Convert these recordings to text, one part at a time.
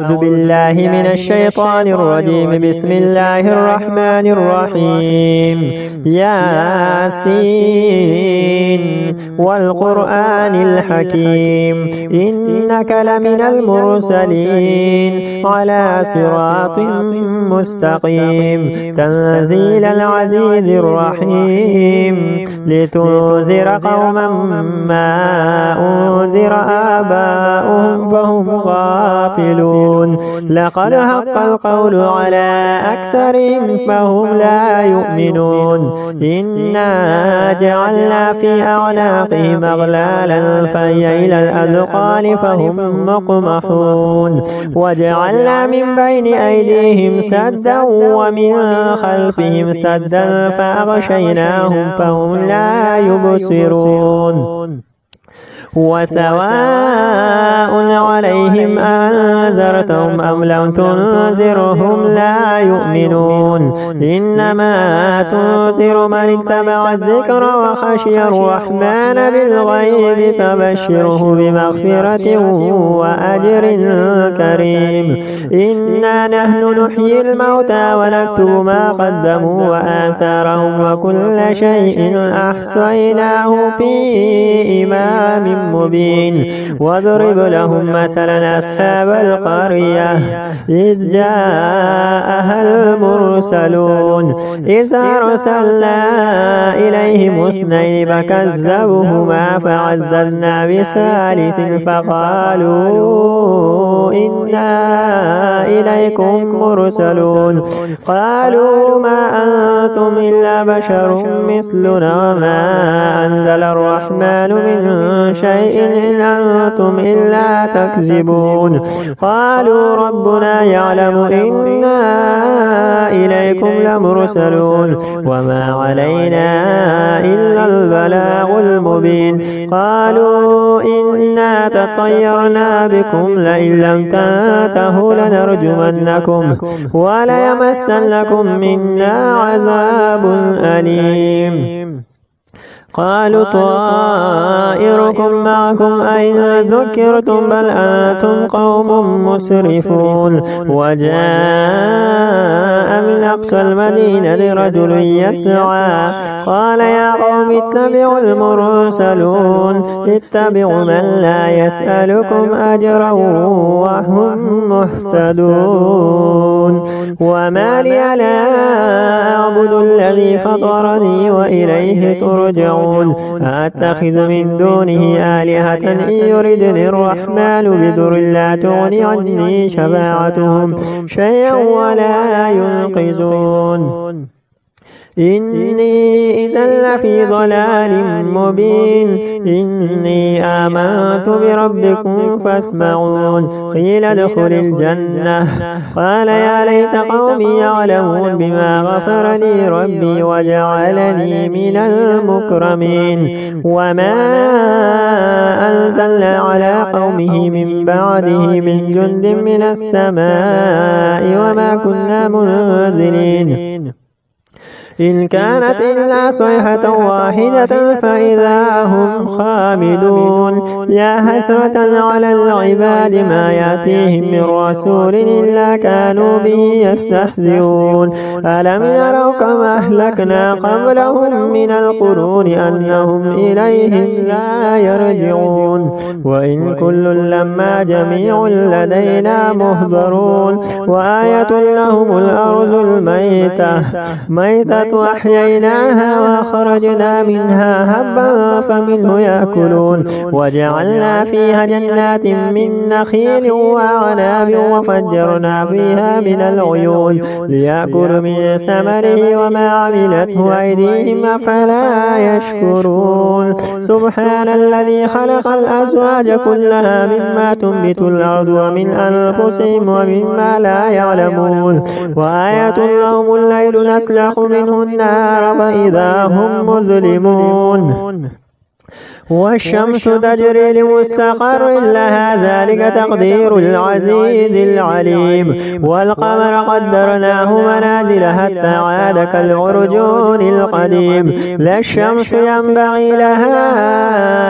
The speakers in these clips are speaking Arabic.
أعوذ بالله من الشيطان الرجيم. بسم الله الرحمن الرحيم. ياسين والقرآن الحكيم إنك لمن المرسلين على صراط مستقيم تنزيل العزيز الرحيم لتنذر قوما ما أنذر آباؤهم فهم غافلون. لقد حق القول على أكثرهم فهم لا يؤمنون. إنا جعلنا في أعناقهم أغلالا فهي إلى الأذقان فهم مقمحون. وجعلنا من بين أيديهم سدا ومن خلفهم سدا فأغشيناهم فهم لا يبصرون. وسواء عليهم أنذرتهم أم لم تنذرهم لا يؤمنون. إنما تنذر من اتبع الذكر وخشي الرحمن بالغيب فبشره بمغفرة وأجر كريم. إنا نحن نحيي الموتى ونكتب ما قدموا وآثارهم وكل شيء أحصيناه في إمام مبين. واضرب لهم مثلا أصحاب القرية إذ جاءها المرسلون إذ أرسلنا إليهم اثنين فكذبوهما فعززنا بثالث فقالوا إنا إليكم مرسلون. قالوا ما أنتم إلا بشر مثلنا وما أنزل الرحمن من شيء إن أنتم إلا تكذبون. قالوا ربنا يعلم إنا إليكم لمرسلون وما علينا إلا البلاغ المبين. قالوا إنا تطيرنا بكم لئن لم تنتهوا لنرجمنكم وليمسنكم منا عذاب أليم. قالوا طائركم معكم أين ذكرتم بل أنتم قوم مسرفون. وجاء من أقصى المدينة رجل يسعى قال يا قوم اتبعوا المرسلون اتبعوا من لا يسألكم أجرا وهم مهتدون. وما لي لا أعبد الذي فطرني وإليه ترجعون. أتخذ من دونه آلهة إن يردني الرحمن بضر لا تغني عني شفاعتهم شيئا ولا ينقذون. إني إذا لفي ضلال مبين. إني آمنت بربكم فاسمعون. قيل ادخل الجنة قال يا ليت قومي يعلمون بما غفر لي ربي وجعلني من المكرمين. وما أنزلنا على قومه من بعده من جند من السماء وما كنا منزلين إن كانت إلا صيحة واحدة فإذا هم خامدون. يا حسرة على العباد ما يأتيهم من رسول إلا كانوا به يستهزئون. ألم يروا كما أهلكنا قبلهم من القرون أنهم إليهم لا يرجعون. وإن كل لما جميع لدينا مهضرون. وآية لهم الأرض الميتة أحييناها وخرجنا منها هبا فمنه يأكلون. وجعلنا فيها جنات من نخيل وأعناب وفجرنا فيها من العيون ليأكلوا من ثمره وما عملته أيديهم أفلا يشكرون. سبحان الذي خلق الأزواج كلها مما تنبت الأرض ومن أنفسهم ومما لا يعلمون. وآية لهم الليل نسلخ منه النار فإذا هم مظلمون. والشمس تجري لمستقر لها ذلك تقدير العزيز العليم. والقمر قدرناه منازل حتى عاد كالعرجون القديم. لا الشمس ينبغي لها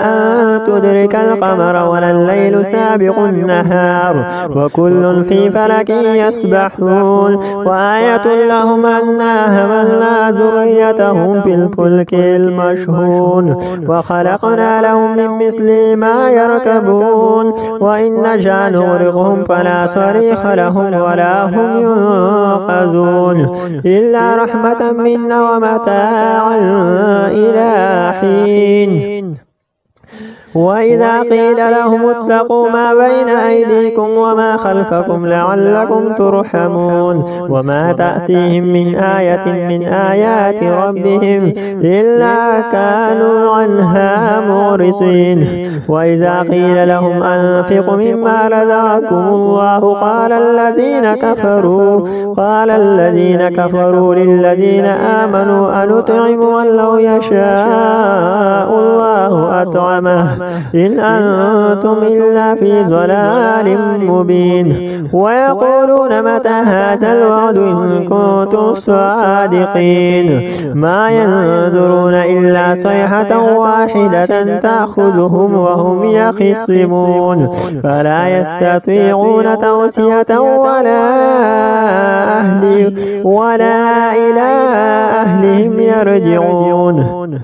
أن تدرك القمر ولا الليل سابق النهار وكل في فلك يسبحون. وآية لهم أنا حملنا ذريتهم في الفلك المشحون وخلقنا لهم من مثل ما يركبون وإن نشأ نغرقهم فلا صريخ لهم ولا هم ينقذون إلا رحمة منا ومتاعا إلى حين. وإذا قيل لهم اتقوا ما بين أيديكم وما خلفكم لعلكم ترحمون وما تأتيهم من آية من آيات ربهم إلا كانوا عنها معرضين. وإذا قيل لهم أنفقوا مما رزقكم الله قال الذين كفروا للذين آمنوا أنطعم من لو يشاء الله أطعمه إن أنتم إلا في ضلال مبين. ويقولون متى هذا الوعد إن كنتم صادقين. ما ينظرون إلا صيحة واحدة تأخذهم وهم يخصمون فلا يستطيعون توصية ولا إلى أهلهم يرجعون.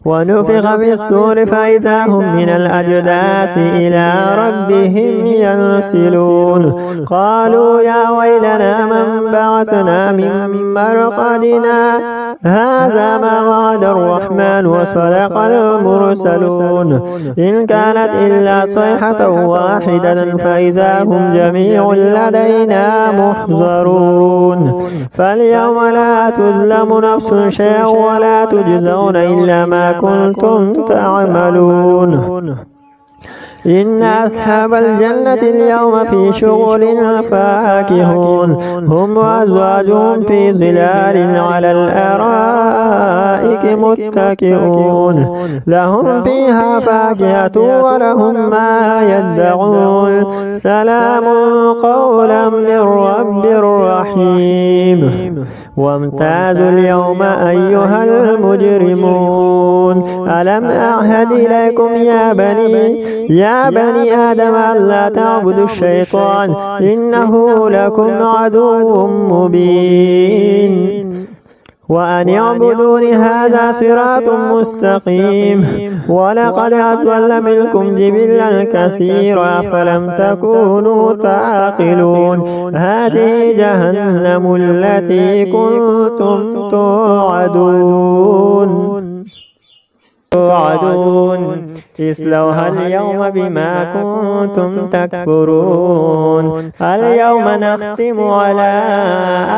ونفخ في الصور فإذا هم من الأجداث إلى ربهم ينسلون. قالوا يا ويلنا من بعثنا من مرقدنا هذا ما وعد الرحمن وصدق المرسلون إن كانت إلا صيحة واحدة فإذا هم جميع لدينا محضرون. فاليوم لا تظلم نفس شيئا ولا تجزون إلا ما كنتم تعملون. إن أصحاب الجنة اليوم في شغل فاكهون هم وأزواجهم في ظلال على الأرائك متكئون لهم فيها فاكهة ولهم ما يدعون سلام قولا من رب رحيم. وامتازوا اليوم أيها المجرمون ألم أعهد إليكم يا بني آدم ألا تعبدوا الشيطان إنه لكم عدو مبين وأن اعبدون هذا صراط مستقيم. ولقد أضل منكم جبلا كثيرا فلم تكونوا تعقلون هذه جهنم التي كنتم توعدون اصلوها اليوم بما كنتم تكفرون. اليوم نختم على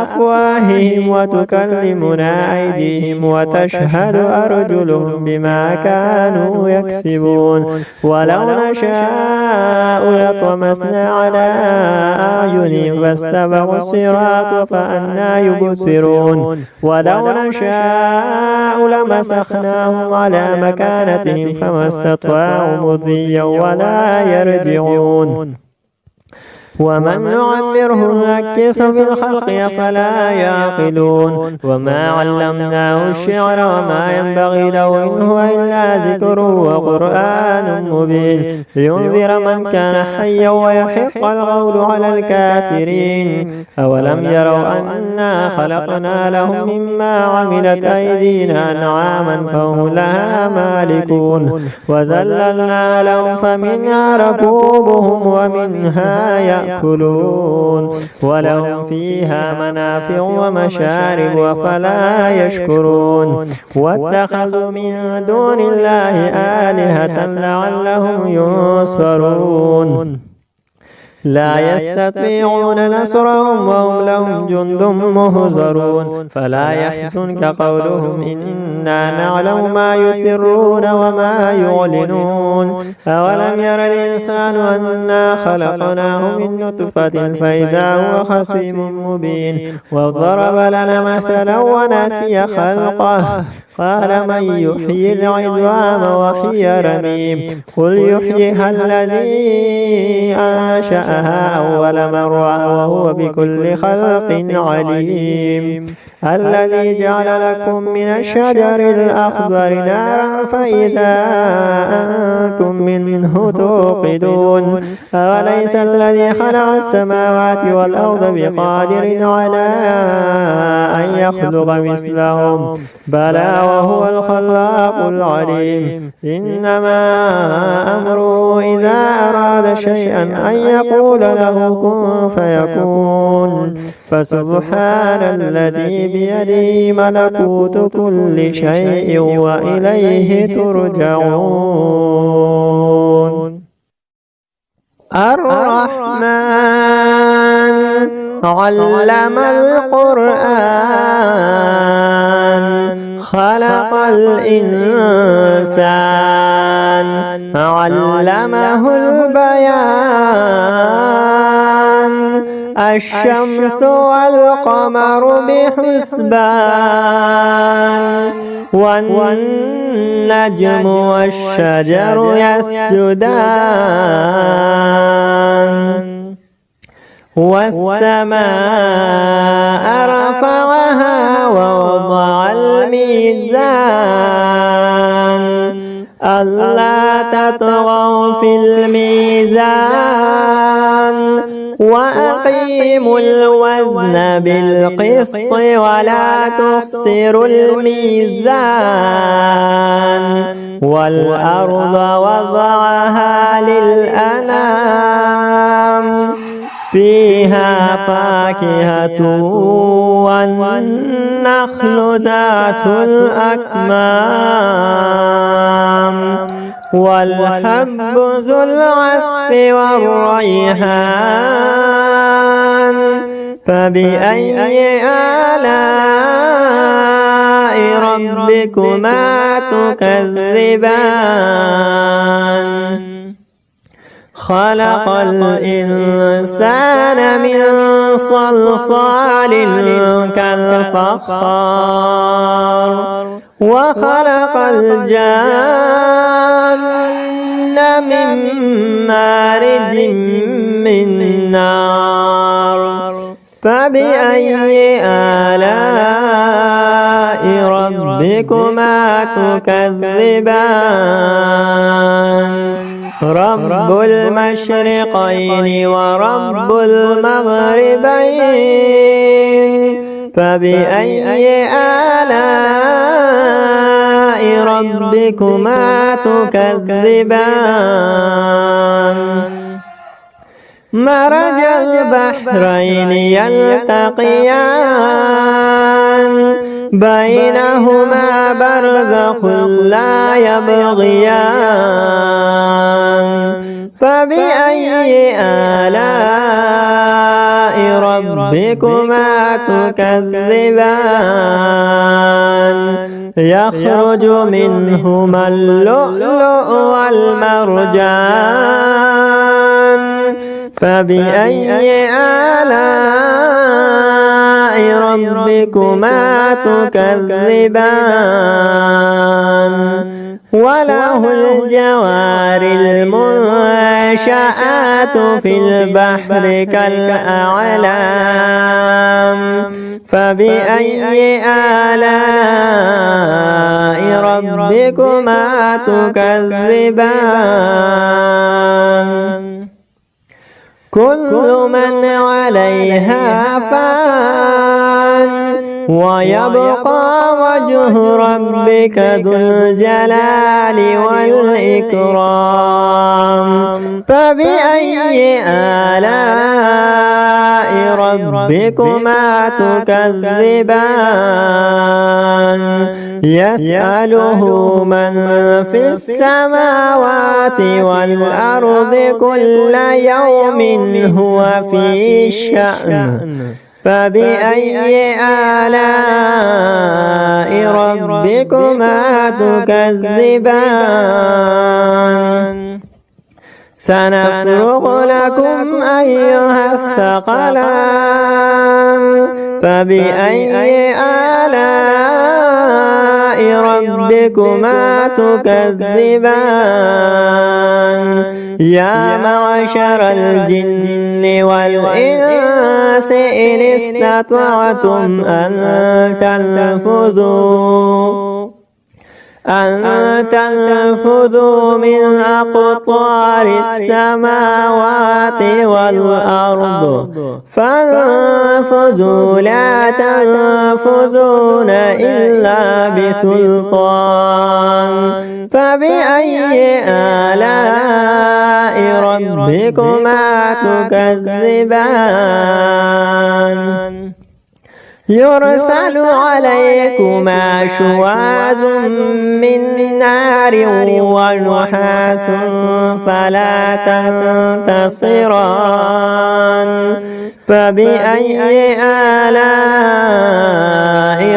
أفواههم وتكلمنا أيديهم وتشهد أرجلهم بما كانوا يكسبون. ولو نشاء لطمسنا على أعينهم فاستبقوا الصراط فأنى يبصرون. ولو نشاء لمسخناهم على مكانتهم فما استطاعوا مضيا ولا يرجعون. ومن نعمره نكسه في الخلق أفلا يعقلون. وما علمناه الشعر وما ينبغي له إن هو إلا ذكر وقرآن مبين لينذر من كان حيا ويحق القول على الكافرين. أولم يروا أنا خلقنا لهم مما عملت أيدينا أنعاما فهم لها مالكون وذللنا لهم فمنها ركوبهم ومنها يأكلون ولهم فيها منافع ومشارب أفلا يشكرون. واتخذوا من دون الله آلهة لعلهم ينصرون لا يستطيعون نصرهم وهم لهم جند مهزرون. فلا يحزنك قولهم إنا نعلم ما يسرون وما يعلنون. أولم ير الإنسان أنا خلقناه من نطفة فإذا هو خصيم مبين وضرب لنا مثلا ونسي خلقه قال من يحيي العظام وهي رميم قل يحييها الذي أنشأها أول مرة وهو بكل خلق عليم الذي جعل لكم من الشجر الأخضر نارا فإذا أنتم منه توقدون أوليس الذي خلق السماوات والأرض بقادر على أن يخلق مثلهم بلى وهو الخلاق العليم إنما أمره إذا أراد شيئا أن يقول له كن فيكون فسبحان الذي بيده ملكوت كل شيء وإليه ترجعون الرحمن علم القرآن خلق الإنسان علمه البيان الشمس والقمر بحسبان والنجم والشجر يسجدان والسماء رفعها ووضع الميزان ألا تطغوا في الميزان وأقيموا الوزن بالقسط ولا تخسروا الميزان والأرض وضعها للأنام فيها فاكهة والنخل ذات الأكمام والحب ذو العصف والريحان فبأي آلاء ربكما تكذبان خلق الإنسان من صلصال كالفخار وخلق الجان من مارج من نار فبأي آلاء ربكما تكذبان رب المشرقين ورب المغربين فبأي آلاء ربكما تكذبان مرج البحرين يلتقيان بينهما برزخ لا يبغيان فبأي آلاء ربكما تكذبان يخرج منهما اللؤلؤ والمرجان فبأي آلاء ربكما تكذبان وله الجوار المنشآت في البحر كالأعلام فبأي آلاء ربكما تكذبان كل من عليها فان ويبقى وجه ربك ذو الجلال والإكرام فبأي آلاء ربكما تكذبان يسأله من في السماوات والأرض كل يوم هو في شأن فبأي آلاء ربكما تكذبان سنفرغ لكم أيها الثقلان فبأي آلاء ربكما تكذبان يا معشر الجن والإنس إن استطعتم أن تنفذوا من أقطار السماوات والأرض فانفذوا لا تنفذون إلا بسلطان فبأي آلاء ربكما تكذبان يرسل عليكما شواظ من نار ونحاس فلا تنتصران فبأي آلاء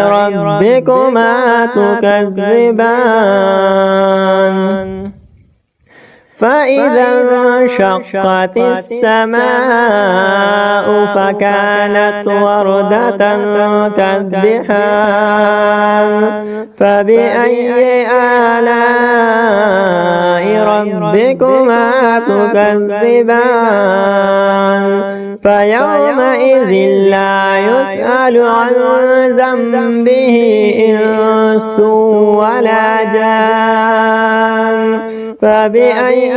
ربكما تكذبان فإذا انشقت السماء فكانت وردة كالدحان فبأي آلاء ربكما تكذبان فيومئذ لا يسأل عن ذنبه إنس ولا جان فبأي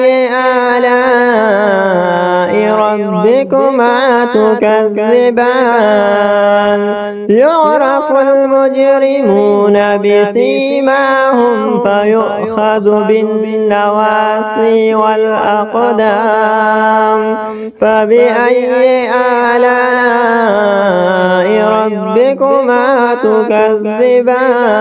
آلاء ربكما تكذبان يعرف المجرمون بسيماهم فيؤخذ بالنواصي والأقدام فبأي آلاء ربكما تكذبان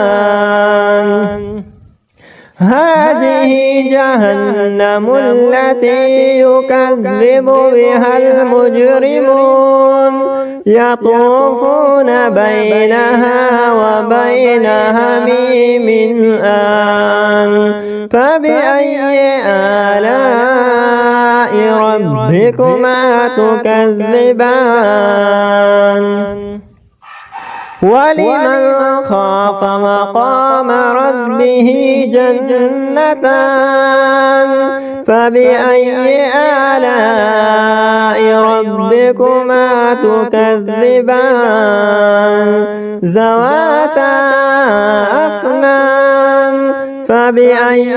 هذه جهنم التي يكذب بها المجرمون يطوفون بينها وبين حميم آن فبأي آلاء ربكما تكذبان ولمن خاف مقام ربه جنتان فبأي آلاء ربكما تكذبان ذواتا أفنان فبأي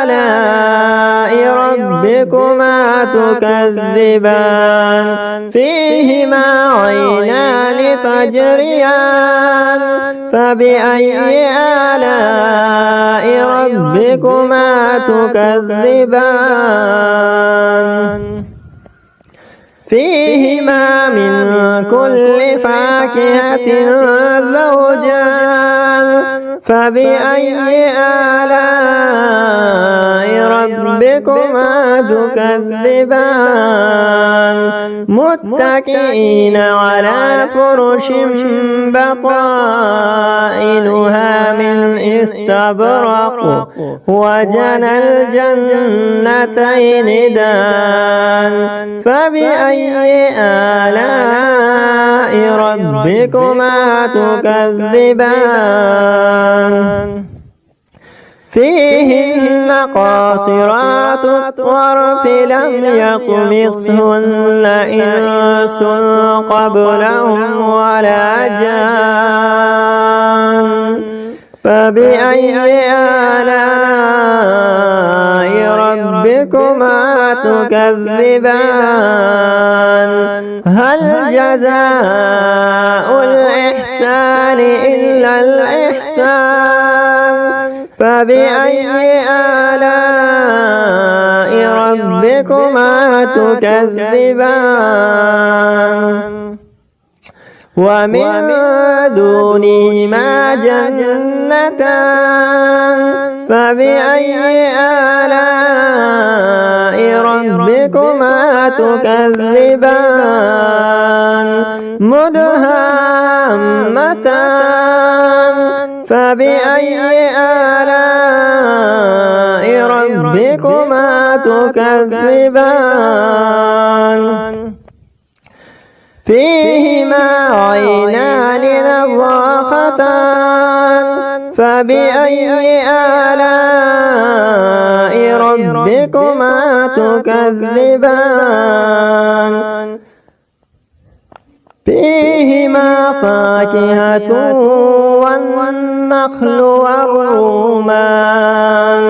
آلاء ربكما تكذبان فيهما عينان تجريان فبأي آلاء ربكما تكذبان فيهما من كل فاكهة زوجان فبأي آلاء ربكما تكذبان متكئين على فرش بطائنها من استبرق وجنى الجنتين دان فبأي آلاء ربكما تكذبان فيهن قاصرات الطرف لم يطمثهن إنس قبلهم ولا جان فبأي آلاء ربكما تكذبان هل جزاء الإحسان إلا الإحسان فبأي آلاء ربكما تكذبان ومن دونهما جنتان فبأي آلاء ربكما تكذبان مدهامتان فبأي آلاء ربكما تكذبان فيهما عينان نضاختان فبأي آلاء ربكما تكذبان فيهما فاكهة والنخل والرمان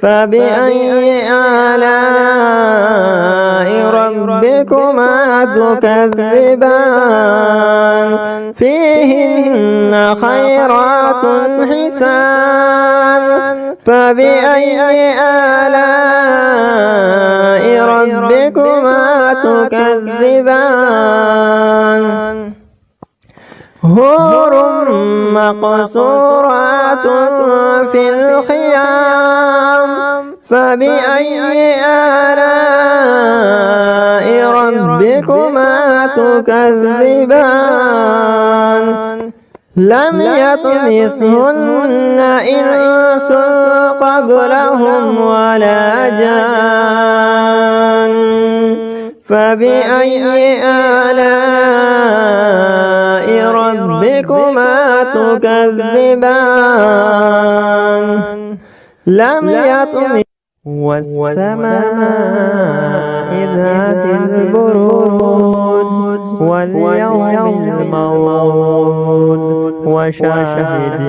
فبأي آلاء ربكما تكذبان فيهن خيرات حسان فبأي آلاء ربكما تكذبان حور مقصورات في الخيام فبأي آلاء ربكما تكذبان لم يطمثهن إنس قبلهم ولا جان فبأي آلاء ربكما تكذبان لم يطمث والسماء ذات البروج واليوم الموعود وشاهد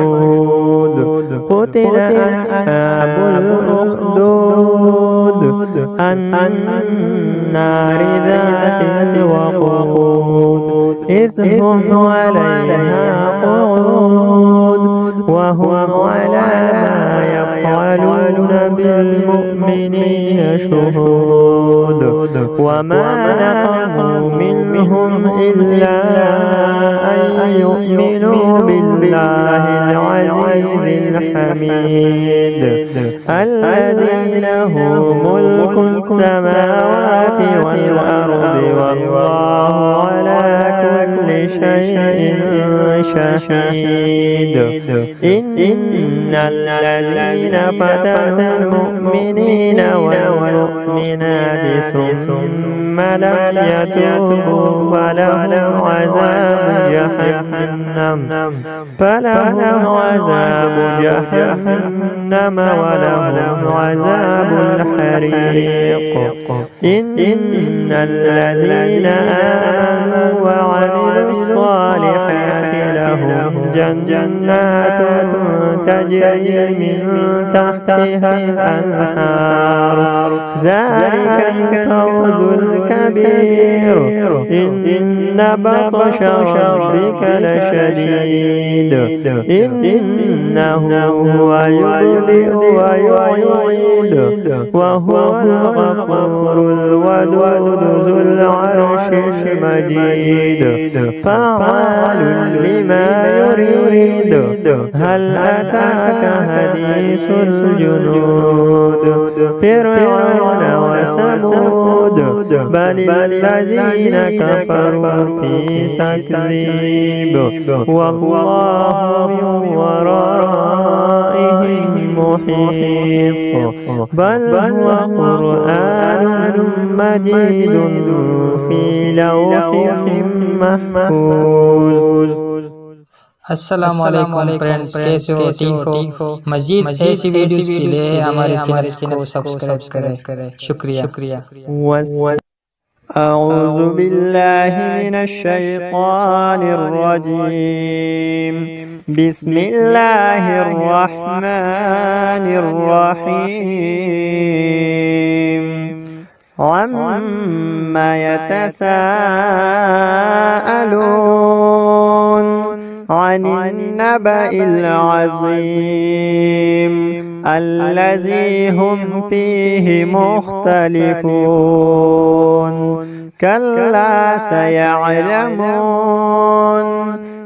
ومشهود قتل أصحاب الأخدود النار ذات الوقود إذ هم عليها قعود وهم على ما يفعلون بالمؤمنين شهود وما نقموا منهم إلا أن يؤمنوا بالله العزيز الحميد الذي له ملك السماوات والأرض والله على كل شيء شهيد إن الذين فتنوا المؤمنين والمؤمنات ثم لم يتوبوا فلهم عذاب جهنم ولهم عذاب الحريق إن الذين آمنوا وعملوا الصالحات لهم جنات تجري من تحتها الأنهار ذلك الفوز الكبير إن بطش ربك لشديد إنه هو يبدئ ويعيد وهو الغفور الودود ذو العرش المجيد فعال لما يريد هل أتاك حديث الجنود فرعون وثمود بل الذين كفروا في تكذيب والله من ورائهم محيط بل هو قرآن مجيد في لوح محفوظ। अस्सलाम वालेकुम फ्रेंड्स, कैसे हो? ठीक हो? मजीद ऐसी वीडियोस के लिए हमारे चैनल को सब्सक्राइब करें। शुक्रिया। أعوذ بالله من الشيطان الرجيم بسم الله الرحمن الرحيم عما يتساءلون عن النبأ العظيم الذي هم فيه مختلفون كلا سيعلمون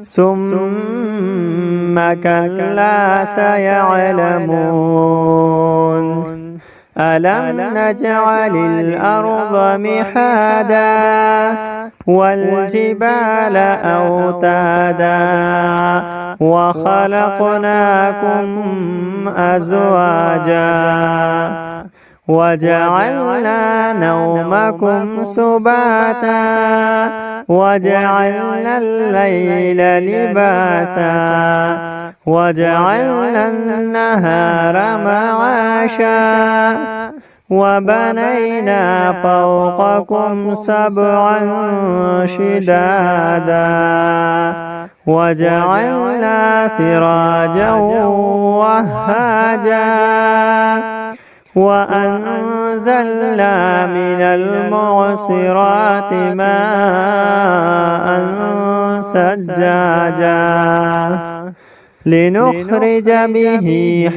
ثم كلا سيعلمون ألم نجعل الأرض مهادا والجبال أوتادا وخلقناكم أزواجا وجعلنا نومكم سباتا وجعلنا الليل لباسا وجعلنا النهار معاشا وبنينا فوقكم سبعا شدادا وجعلنا سراجا وهاجا وأنزلنا من المعصرات ماء ثجاجا لنخرج به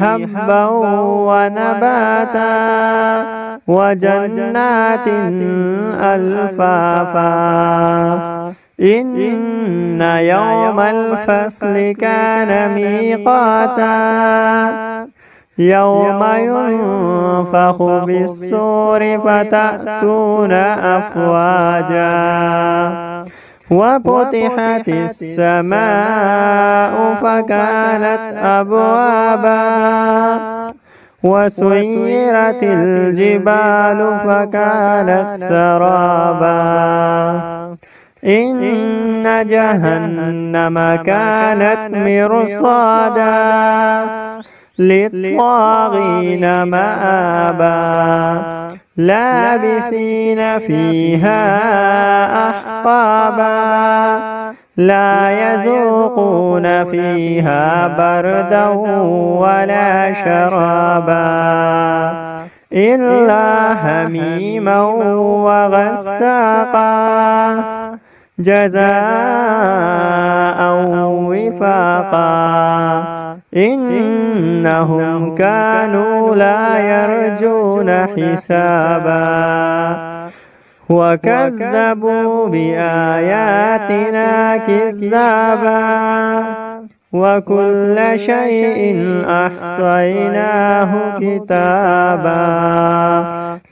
حبا ونباتا وجنات ألفافا إن يوم الفصل كان ميقاتا يوم ينفخ بالصور فتأتون أفواجا وفتحت السماء فكانت أبوابا وسيرت الجبال فكانت سرابا إن جهنم كانت مرصادا للطاغين مآبا لابثين فيها أحقابا لا يذوقون فيها بردا ولا شرابا إلا حميما وغساقا جزاء وفاقا إنهم كانوا لا يرجون حسابا وكذبوا بآياتنا كذابا وكل شيء أحصيناه كتابا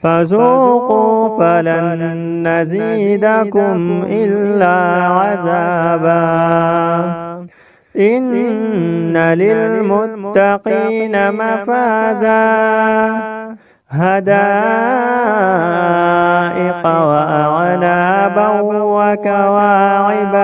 فذوقوا فلن نزيدكم إلا عذابا إن للمتقين مفازا هدائق وأعنابا وكواعب